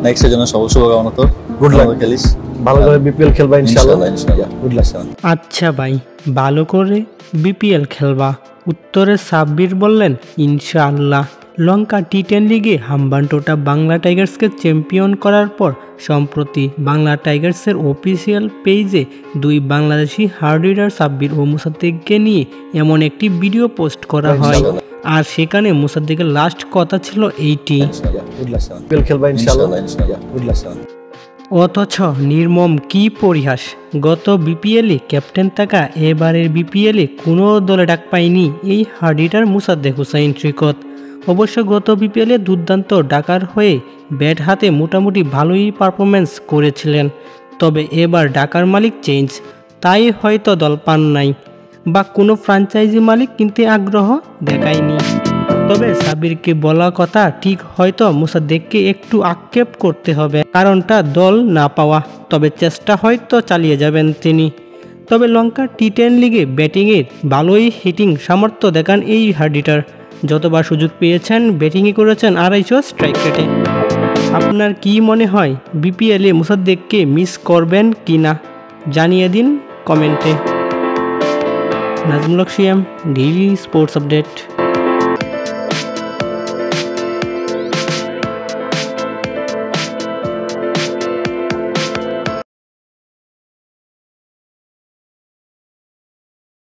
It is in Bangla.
নেক্সটের জন্য শুভকামনা। তো গুড লাক, খেলিস, ভালো করে বিপিএল খেলবা ইনশাআল্লাহ। Good luck. আচ্ছা ভাই, ভালো করে বিপিএল খেলবা। উত্তরে সাব্বির বললেন ইনশাআল্লাহ। লঙ্কা টি10 লিগে হাম্বানটোটা বাংলা টাইগার্সকে চ্যাম্পিয়ন করার পর সম্প্রতি বাংলা টাইগার্সের অফিসিয়াল পেজে দুই বাংলাদেশি হার্ড হিটার সাব্বির ও মুসাদ্দেককে নিয়ে এমন একটি ভিডিও পোস্ট করা হয়, আর সেখানে মুসাদ্দেকের লাস্ট কথা ছিল এইটি, বিপিএল খেলবা ইনশাআল্লাহ। Good luck. অথচ নির্মম কি পরিহাস, গত বিপিএলে ক্যাপ্টেন থাকা এবারের বিপিএলে কোনো দলে ডাক পায়নি এই হার্ড হিটার মুসাদ্দেক হুসাইন সৈকত। অবশ্য গত বিপিএলে দুর্দান্ত ডাকার হয়ে ব্যাট হাতে মোটামুটি ভালোই পারফরমেন্স করেছিলেন, তবে এবার ডাকার মালিক চেঞ্জ, তাই হয়তো দল পান নাই বা কোনো ফ্র্যাঞ্চাইজি মালিক কিনতে আগ্রহ দেখায়নি। তবে সাব্বিরকে বলা কথা ঠিক, হয়তো মুসাদ্দেককে একটু আক্ষেপ করতে হবে, কারণটা দল না পাওয়া, তবে চেষ্টা হয়তো চালিয়ে যাবেন তিনি। তবে লঙ্কা টি10 লিগে ব্যাটিংয়ে ভালোই হিটিং সামর্থ্য দেখান এই হার্ড হিটার, যতবার সুযোগ পেয়েছেন ব্যাটিংই করেছেন 250 স্ট্রাইক রেটে। আপনার কি মনে হয় বিপিএলে মুসাদ্দেককে মিস করবেন কি না, জানিয়ে দিন কমেন্টে। নাজমুল হক সিয়াম, ডেইলি স্পোর্টস আপডেট।